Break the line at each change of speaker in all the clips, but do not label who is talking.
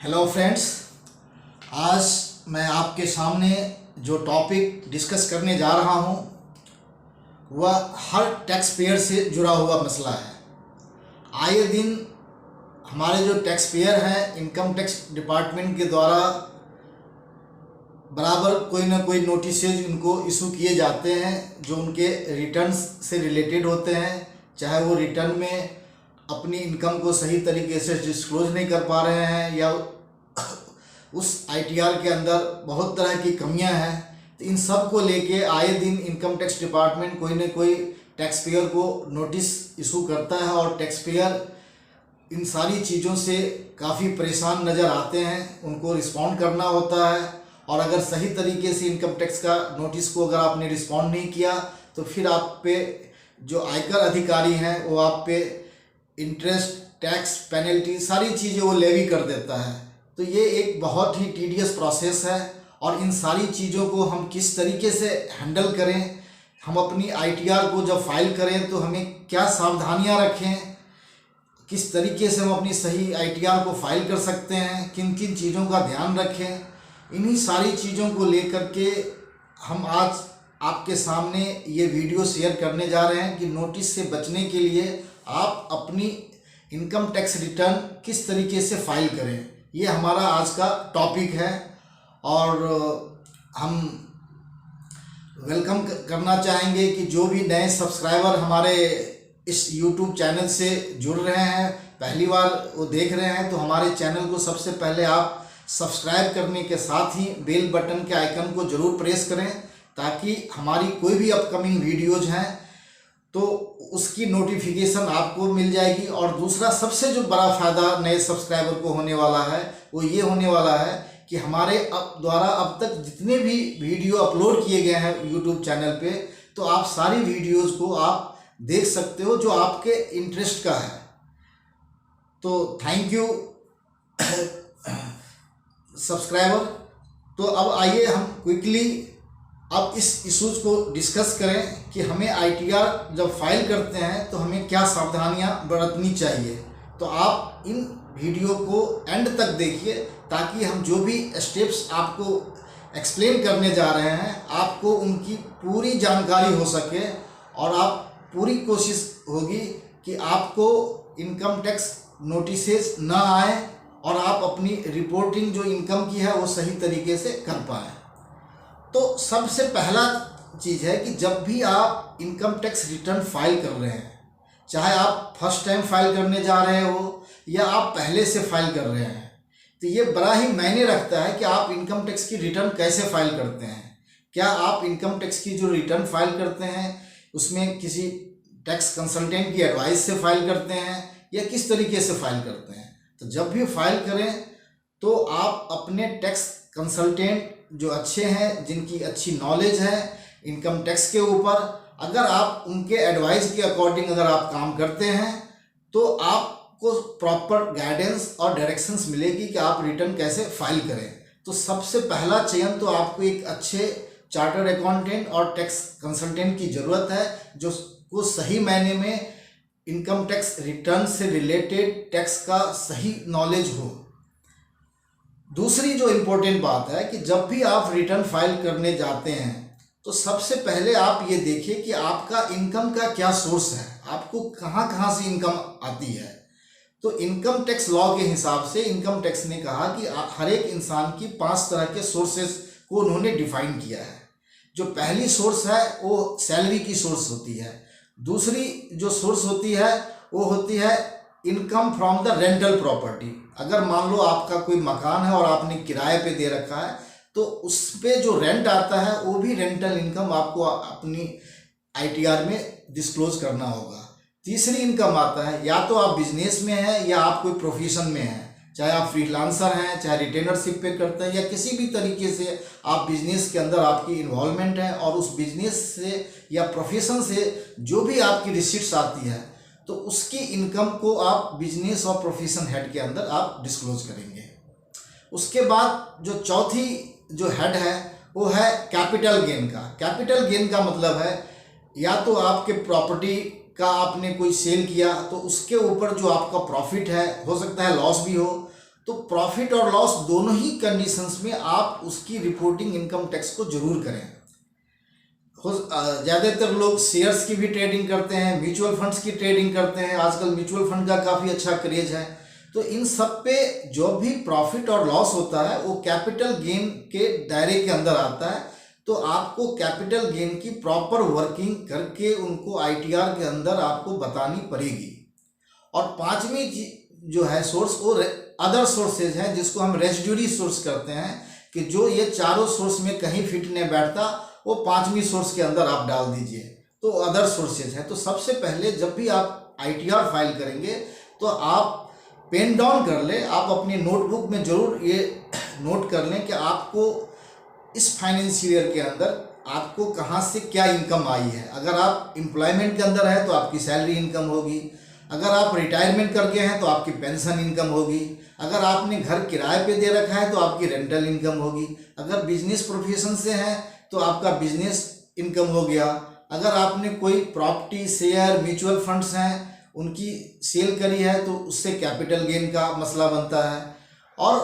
Hello friends, आज मैं आपके सामने जो टॉपिक डिस्कस करने जा रहा हूँ वह हर टैक्स पेयर से जुड़ा हुआ मसला है। आए दिन हमारे जो टैक्स पेयर हैं, इनकम टैक्स डिपार्टमेंट के द्वारा बराबर कोई ना कोई नोटिसेज उनको इशू किए जाते हैं जो उनके रिटर्न्स से रिलेटेड होते हैं। चाहे वो रिटर्न में अपनी इनकम को सही तरीके से डिस्क्लोज नहीं कर पा रहे हैं या उस आईटीआर के अंदर बहुत तरह की कमियां हैं, तो इन सब को लेके आए दिन इनकम टैक्स डिपार्टमेंट कोई न कोई टैक्स पेयर को नोटिस इशू करता है और टैक्स पेयर इन सारी चीज़ों से काफ़ी परेशान नज़र आते हैं। उनको रिस्पॉन्ड करना होता है और अगर सही तरीके से इनकम टैक्स का नोटिस को अगर आपने रिस्पॉन्ड नहीं किया तो फिर आप पे जो आयकर अधिकारी हैं वो आप पे इंटरेस्ट, टैक्स, पेनल्टी सारी चीज़ें वो लेवी कर देता है। तो ये एक बहुत ही टीडियस प्रोसेस है और इन सारी चीज़ों को हम किस तरीके से हैंडल करें, हम अपनी आईटीआर को जब फाइल करें तो हमें क्या सावधानियां रखें, किस तरीके से हम अपनी सही आईटीआर को फाइल कर सकते हैं, किन किन चीज़ों का ध्यान रखें, इन्हीं सारी चीज़ों को लेकर के हम आज आपके सामने ये वीडियो शेयर करने जा रहे हैं कि नोटिस से बचने के लिए आप अपनी इनकम टैक्स रिटर्न किस तरीके से फाइल करें। ये हमारा आज का टॉपिक है और हम वेलकम करना चाहेंगे कि जो भी नए सब्सक्राइबर हमारे इस यूट्यूब चैनल से जुड़ रहे हैं, पहली बार वो देख रहे हैं, तो हमारे चैनल को सबसे पहले आप सब्सक्राइब करने के साथ ही बेल बटन के आइकन को ज़रूर प्रेस करें ताकि हमारी कोई भी अपकमिंग वीडियोज़ हैं तो उसकी नोटिफिकेशन आपको मिल जाएगी। और दूसरा सबसे जो बड़ा फ़ायदा नए सब्सक्राइबर को होने वाला है वो ये होने वाला है कि हमारे द्वारा अब तक जितने भी वीडियो अपलोड किए गए हैं यूट्यूब चैनल पे, तो आप सारी वीडियोज़ को आप देख सकते हो जो आपके इंटरेस्ट का है। तो थैंक यू सब्सक्राइबर। तो अब आइए हम क्विकली अब इस इश्यूज़ को डिस्कस करें कि हमें आईटीआर जब फाइल करते हैं तो हमें क्या सावधानियां बरतनी चाहिए। तो आप इन वीडियो को एंड तक देखिए ताकि हम जो भी स्टेप्स आपको एक्सप्लेन करने जा रहे हैं आपको उनकी पूरी जानकारी हो सके और आप पूरी कोशिश होगी कि आपको इनकम टैक्स नोटिसेस ना आए और आप अपनी रिपोर्टिंग जो इनकम की है वो सही तरीके से कर पाएँ। तो सबसे पहला चीज़ है कि जब भी आप इनकम टैक्स रिटर्न फाइल कर रहे हैं, चाहे आप फर्स्ट टाइम फाइल करने जा रहे हो या आप पहले से फाइल कर रहे हैं, तो ये बड़ा ही मायने रखता है कि आप इनकम टैक्स की रिटर्न कैसे फाइल करते हैं। क्या आप इनकम टैक्स की जो रिटर्न फाइल करते हैं उसमें किसी टैक्स कंसल्टेंट की एडवाइस से फाइल करते हैं या किस तरीके से फाइल करते हैं। तो जब भी फाइल करें तो आप अपने टैक्स कंसल्टेंट जो अच्छे हैं, जिनकी अच्छी नॉलेज है इनकम टैक्स के ऊपर, अगर आप उनके एडवाइस के अकॉर्डिंग अगर आप काम करते हैं तो आपको प्रॉपर गाइडेंस और डायरेक्शंस मिलेगी कि आप रिटर्न कैसे फाइल करें। तो सबसे पहला चयन तो आपको एक अच्छे चार्टर्ड अकाउंटेंट और टैक्स कंसल्टेंट की ज़रूरत है जो को सही मायने में इनकम टैक्स रिटर्न से रिलेटेड टैक्स का सही नॉलेज हो। दूसरी जो इम्पोर्टेंट बात है कि जब भी आप रिटर्न फाइल करने जाते हैं तो सबसे पहले आप ये देखिए कि आपका इनकम का क्या सोर्स है, आपको कहाँ कहाँ से इनकम आती है। तो इनकम टैक्स लॉ के हिसाब से इनकम टैक्स ने कहा कि हर एक इंसान की 5 तरह के सोर्सेस को उन्होंने डिफाइन किया है। जो पहली सोर्स है वो सैलरी की सोर्स होती है। दूसरी जो सोर्स होती है वो होती है income from the rental property. अगर मान लो आपका कोई मकान है और आपने किराए पे दे रखा है तो उस पे जो रेंट आता है वो भी रेंटल इनकम आपको अपनी आईटीआर में डिस्क्लोज करना होगा। तीसरी इनकम आता है या तो आप बिजनेस में हैं या आप कोई प्रोफेशन में हैं, चाहे आप फ्रीलांसर हैं, चाहे रिटेनरशिप पे करते हैं या किसी भी तरीके से आप बिजनेस के अंदर आपकी इन्वॉल्वमेंट है और उस बिजनेस से या प्रोफेशन से जो भी आपकी रिसीट्स आती है तो उसकी इनकम को आप बिजनेस और प्रोफेशन हेड के अंदर आप डिस्क्लोज करेंगे। उसके बाद जो चौथी जो हेड है वो है कैपिटल गेन का। कैपिटल गेन का मतलब है या तो आपके प्रॉपर्टी का आपने कोई सेल किया तो उसके ऊपर जो आपका प्रॉफिट है, हो सकता है लॉस भी हो, तो प्रॉफिट और लॉस दोनों ही कंडीशंस में आप उसकी रिपोर्टिंग इनकम टैक्स को जरूर करें। ज़्यादातर लोग शेयर्स की भी ट्रेडिंग करते हैं, म्यूचुअल फंड्स की ट्रेडिंग करते हैं, आजकल म्यूचुअल फंड का काफ़ी अच्छा क्रेज है। तो इन सब पे जो भी प्रॉफिट और लॉस होता है वो कैपिटल गेन के दायरे के अंदर आता है। तो आपको कैपिटल गेन की प्रॉपर वर्किंग करके उनको आईटीआर के अंदर आपको बतानी पड़ेगी। और पांचवी जो है सोर्स वो अदर सोर्सेज हैं, जिसको हम रेसिड्यूरी सोर्स करते हैं, कि जो ये चारों सोर्स में कहीं फिट नहीं बैठता वो पांचवी सोर्स के अंदर आप डाल दीजिए, तो अदर सोर्सेज है। तो सबसे पहले जब भी आप आईटीआर फाइल करेंगे तो आप पेन डाउन कर लें, आप अपनी नोटबुक में जरूर ये नोट कर लें कि आपको इस फाइनेंशियल ईयर के अंदर आपको कहाँ से क्या इनकम आई है। अगर आप एम्प्लॉयमेंट के अंदर है तो आपकी सैलरी इनकम होगी, अगर आप रिटायरमेंट करके हैं तो आपकी पेंशन इनकम होगी, अगर आपने घर किराए पे दे रखा है तो आपकी रेंटल इनकम होगी, अगर बिजनेस प्रोफेशन से हैं तो आपका बिजनेस इनकम हो गया, अगर आपने कोई प्रॉपर्टी, शेयर, म्यूचुअल फंड्स हैं उनकी सेल करी है तो उससे कैपिटल गेन का मसला बनता है। और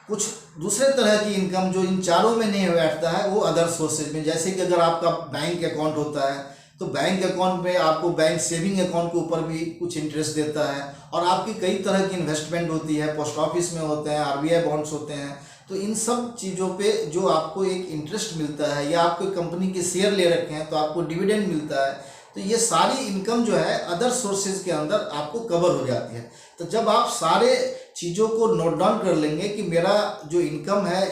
कुछ दूसरे तरह की इनकम जो इन चारों में नहीं बैठता है वो अदर सोर्सेज में, जैसे कि अगर आपका बैंक अकाउंट होता है तो बैंक अकाउंट में आपको बैंक सेविंग अकाउंट के ऊपर भी कुछ इंटरेस्ट देता है, और आपकी कई तरह की इन्वेस्टमेंट होती है, पोस्ट ऑफिस में होते हैं, आरबीआई बॉन्ड्स होते हैं। तो इन सब चीज़ों पे जो आपको एक इंटरेस्ट मिलता है, या आप कोई कंपनी के शेयर ले रखे हैं तो आपको डिविडेंड मिलता है, तो ये सारी इनकम जो है अदर सोर्सेज के अंदर आपको कवर हो जाती है। तो जब आप सारे चीज़ों को नोट डाउन कर लेंगे कि मेरा जो इनकम है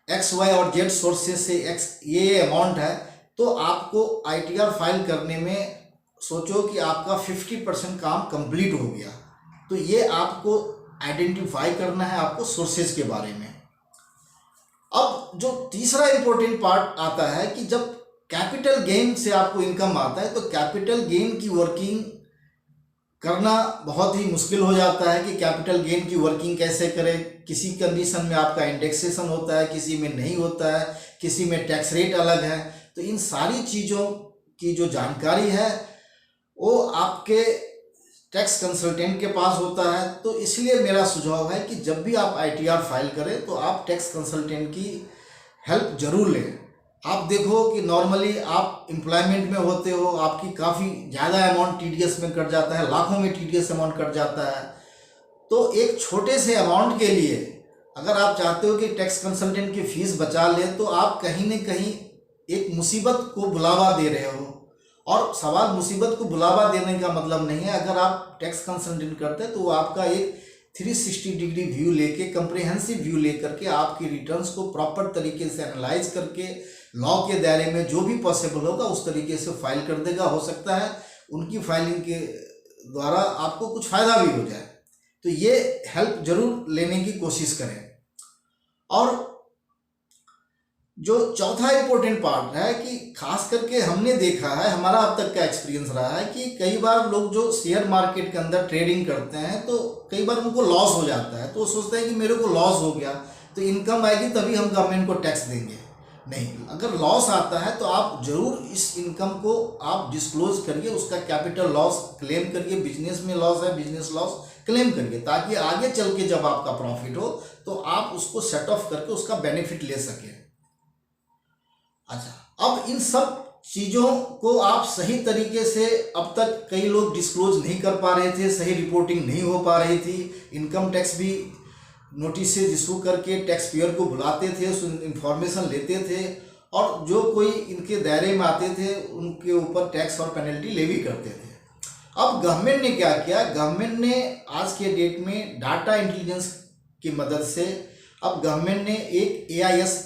एक्स वाई और जेड सोर्सेज से एक्स ये अमाउंट है, तो आपको आईटीआर फाइल करने में सोचो कि आपका 50% काम कंप्लीट हो गया। तो ये आपको आइडेंटिफाई करना है आपको सोर्सेज के बारे में। अब जो तीसरा इंपॉर्टेंट पार्ट आता है कि जब कैपिटल गेन से आपको इनकम आता है तो कैपिटल गेन की वर्किंग करना बहुत ही मुश्किल हो जाता है कि कैपिटल गेन की वर्किंग कैसे करें। किसी कंडीशन में आपका इंडेक्सेशन होता है, किसी में नहीं होता है, किसी में टैक्स रेट अलग है। तो इन सारी चीज़ों की जो जानकारी है वो आपके टैक्स कंसल्टेंट के पास होता है। तो इसलिए मेरा सुझाव है कि जब भी आप आईटीआर फाइल करें तो आप टैक्स कंसल्टेंट की हेल्प जरूर लें। आप देखो कि नॉर्मली आप एम्प्लॉयमेंट में होते हो, आपकी काफ़ी ज़्यादा अमाउंट टीडीएस में कट जाता है, लाखों में टीडीएस अमाउंट कट जाता है। तो एक छोटे से अमाउंट के लिए अगर आप चाहते हो कि टैक्स कंसल्टेंट की फीस बचा लें तो आप कहीं न कहीं एक मुसीबत को बुलावा दे रहे हो। और सवाल मुसीबत को बुलावा देने का मतलब नहीं है, अगर आप टैक्स कंसल्टेंट करते हैं तो वो आपका एक 360 डिग्री व्यू लेके, कंप्रिहेंसिव व्यू लेकर के आपकी रिटर्न्स को प्रॉपर तरीके से एनालाइज करके लॉ के दायरे में जो भी पॉसिबल होगा उस तरीके से फाइल कर देगा। हो सकता है उनकी फाइलिंग के द्वारा आपको कुछ फ़ायदा भी हो जाए। तो ये हेल्प जरूर लेने की कोशिश करें। और जो चौथा इम्पोर्टेंट पार्ट है कि खास करके हमने देखा है, हमारा अब तक का एक्सपीरियंस रहा है कि कई बार लोग जो शेयर मार्केट के अंदर ट्रेडिंग करते हैं तो कई बार उनको लॉस हो जाता है, तो वो सोचते हैं कि मेरे को लॉस हो गया तो इनकम आएगी तभी हम गवर्नमेंट को टैक्स देंगे। नहीं, अगर लॉस आता है तो आप जरूर इस इनकम को आप डिस्क्लोज करिए, उसका कैपिटल लॉस क्लेम करिए, बिजनेस में लॉस है बिजनेस लॉस क्लेम करिए, ताकि आगे चल के जब आपका प्रॉफिट हो तो आप उसको सेट ऑफ करके उसका बेनिफिट ले सकें। अच्छा, अब इन सब चीज़ों को आप सही तरीके से, अब तक कई लोग डिस्क्लोज नहीं कर पा रहे थे, सही रिपोर्टिंग नहीं हो पा रही थी, इनकम टैक्स भी नोटिस इशू करके टैक्स पेयर को बुलाते थे, उस इंफॉर्मेशन लेते थे, और जो कोई इनके दायरे में आते थे उनके ऊपर टैक्स और पेनल्टी लेवी करते थे। अब गवर्नमेंट ने क्या किया, गवर्नमेंट ने आज के डेट में डाटा इंटेलिजेंस की मदद से अब गवर्नमेंट ने एक एआईएस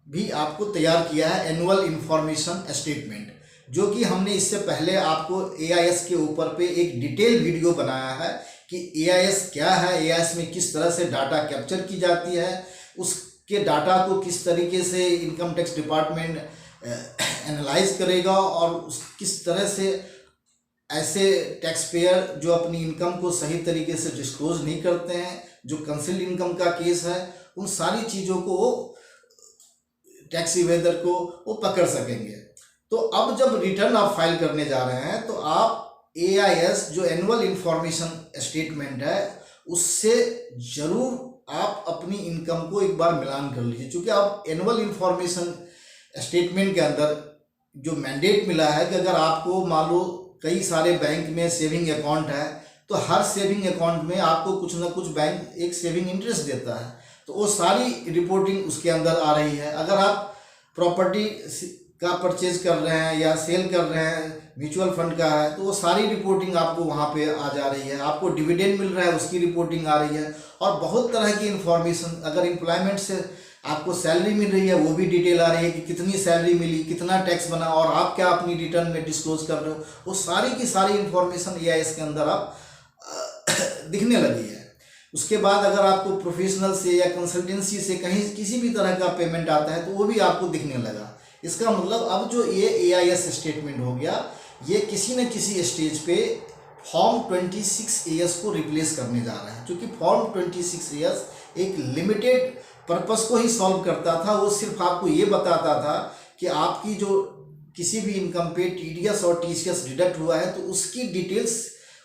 भी आपको तैयार किया है, एनुअल इंफॉर्मेशन स्टेटमेंट, जो कि हमने इससे पहले आपको एआईएस के ऊपर पे एक डिटेल वीडियो बनाया है कि एआईएस क्या है, एआईएस में किस तरह से डाटा कैप्चर की जाती है, उसके डाटा को किस तरीके से इनकम टैक्स डिपार्टमेंट एनालाइज करेगा, और किस तरह से ऐसे टैक्स पेयर जो अपनी इनकम को सही तरीके से डिस्क्लोज नहीं करते हैं, जो कंसील्ड इनकम का केस है, उन सारी चीज़ों को वो टैक्स इवेदर को वो पकड़ सकेंगे। तो अब जब रिटर्न आप फाइल करने जा रहे हैं तो आप एआईएस जो एनुअल इंफॉर्मेशन स्टेटमेंट है उससे ज़रूर आप अपनी इनकम को एक बार मिलान कर लीजिए, क्योंकि आप एनुअल इंफॉर्मेशन स्टेटमेंट के अंदर जो मैंडेट मिला है कि अगर आपको मान लो कई सारे बैंक में सेविंग अकाउंट है, तो हर सेविंग अकाउंट में आपको कुछ ना कुछ बैंक एक सेविंग इंटरेस्ट देता है, तो वो सारी रिपोर्टिंग उसके अंदर आ रही है। अगर आप प्रॉपर्टी का परचेज कर रहे हैं या सेल कर रहे हैं, म्यूचुअल फंड का है, तो वो सारी रिपोर्टिंग आपको वहाँ पे आ जा रही है। आपको डिविडेंड मिल रहा है, उसकी रिपोर्टिंग आ रही है, और बहुत तरह की इन्फॉर्मेशन, अगर एम्प्लॉयमेंट से आपको सैलरी मिल रही है वो भी डिटेल आ रही है कि कितनी सैलरी मिली, कितना टैक्स बना, और आप क्या अपनी रिटर्न में डिस्क्लोज कर रहे हो, वो सारी की सारी इन्फॉर्मेशन EIS के अंदर आप दिखने लगी है। उसके बाद अगर आपको प्रोफेशनल से या कंसल्टेंसी से कहीं किसी भी तरह का पेमेंट आता है तो वो भी आपको दिखने लगा। इसका मतलब अब जो ये AIS स्टेटमेंट हो गया, ये किसी न किसी स्टेज पे फॉर्म 26AS को रिप्लेस करने जा रहा है, क्योंकि फॉर्म 26AS एक लिमिटेड पर्पस को ही सॉल्व करता था। वो सिर्फ आपको ये बताता था कि आपकी जो किसी भी इनकम पे TDS और TCS डिडक्ट हुआ है तो उसकी डिटेल्स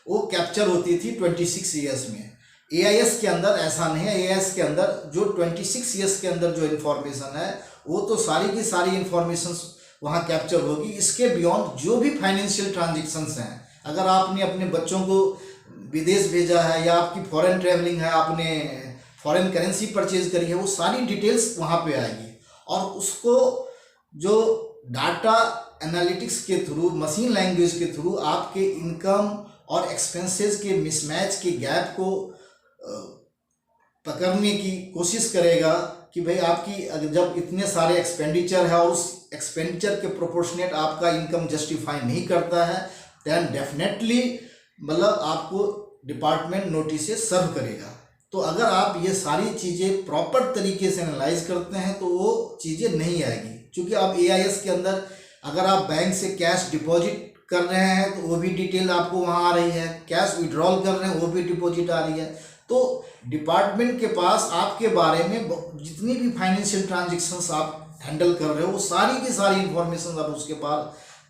वो कैप्चर होती थी 26AS में। AIS के अंदर ऐसा नहीं है। AIS के अंदर जो 26AS के अंदर जो इन्फॉर्मेशन है वो तो सारी की सारी इन्फॉर्मेशन वहाँ कैप्चर होगी। इसके बियॉन्ड जो भी फाइनेंशियल ट्रांजेक्शन्स हैं, अगर आपने अपने बच्चों को विदेश भेजा है या आपकी फॉरेन ट्रैवलिंग है, आपने फॉरेन करेंसी परचेज करी है, वो सारी डिटेल्स वहाँ पे आएगी, और उसको जो डाटा एनालिटिक्स के थ्रू, मशीन लैंग्वेज के थ्रू आपके इनकम और एक्सपेंसेस के मिसमैच के गैप को पकड़ने की कोशिश करेगा कि भाई आपकी जब इतने सारे एक्सपेंडिचर है और उस एक्सपेंडिचर के प्रोपोर्शनेट आपका इनकम जस्टिफाई नहीं करता है, दैन डेफिनेटली मतलब आपको डिपार्टमेंट नोटिस सर्व करेगा। तो अगर आप ये सारी चीज़ें प्रॉपर तरीके से एनालाइज करते हैं तो वो चीज़ें नहीं आएगी, क्योंकि अब AIS के अंदर अगर आप बैंक से कैश डिपॉजिट कर रहे हैं तो वो भी डिटेल आपको वहाँ आ रही है, कैश विड्रॉल कर रहे हैं वो भी डिपॉजिट आ रही है। तो डिपार्टमेंट के पास आपके बारे में जितनी भी फाइनेंशियल ट्रांजेक्शन्स आप हैंडल कर रहे हो वो सारी की सारी इंफॉर्मेशन अब उसके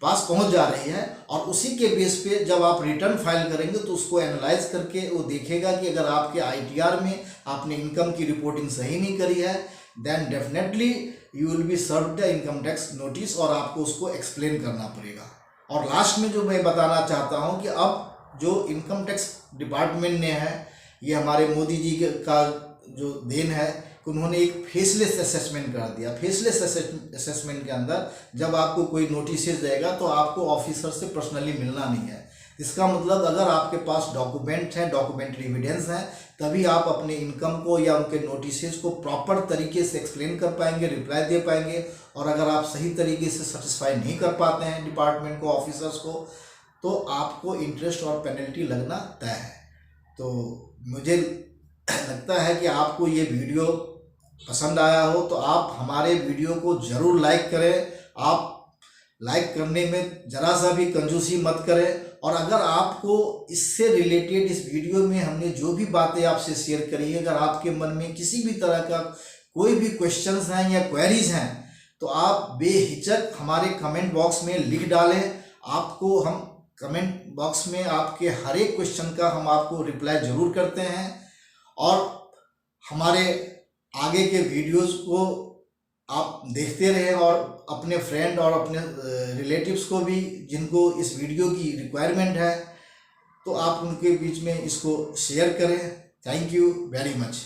पास पहुंच जा रही है, और उसी के बेस पे जब आप रिटर्न फाइल करेंगे तो उसको एनालाइज करके वो देखेगा कि अगर आपके ITR में आपने इनकम की रिपोर्टिंग सही नहीं करी है, then definitely you will be served the income tax notice, और आपको उसको एक्सप्लेन करना पड़ेगा। और लास्ट में जो मैं बताना चाहता हूँ कि अब जो इनकम टैक्स डिपार्टमेंट ने है, ये हमारे मोदी जी का जो देन है कि उन्होंने एक फेसलेस असेसमेंट कर दिया। फेसलेस असेसमेंट के अंदर जब आपको कोई नोटिस देगा तो आपको ऑफिसर से पर्सनली मिलना नहीं है। इसका मतलब अगर आपके पास डॉक्यूमेंट हैं, डॉक्यूमेंट्री एविडेंस हैं, तभी आप अपने इनकम को या उनके नोटिस को प्रॉपर तरीके से एक्सप्लेन कर पाएंगे, रिप्लाई दे पाएंगे। और अगर आप सही तरीके से सेटिस्फाई नहीं कर पाते हैं डिपार्टमेंट को, ऑफिसर्स को, तो आपको इंटरेस्ट और पेनल्टी लगना तय है। तो मुझे लगता है कि आपको ये वीडियो पसंद आया हो तो आप हमारे वीडियो को ज़रूर लाइक करें। आप लाइक करने में ज़रा सा भी कंजूसी मत करें। और अगर आपको इससे रिलेटेड इस वीडियो में हमने जो भी बातें आपसे शेयर करी है, अगर आपके मन में किसी भी तरह का कोई भी क्वेश्चंस हैं या क्वेरीज हैं तो आप बेहिचक हमारे कमेंट बॉक्स में लिख डालें। आपको हम कमेंट बॉक्स में आपके हर एक क्वेश्चन का हम आपको रिप्लाई ज़रूर करते हैं। और हमारे आगे के वीडियोस को आप देखते रहें और अपने फ्रेंड और अपने रिलेटिव्स को भी जिनको इस वीडियो की रिक्वायरमेंट है तो आप उनके बीच में इसको शेयर करें। Thank you very much.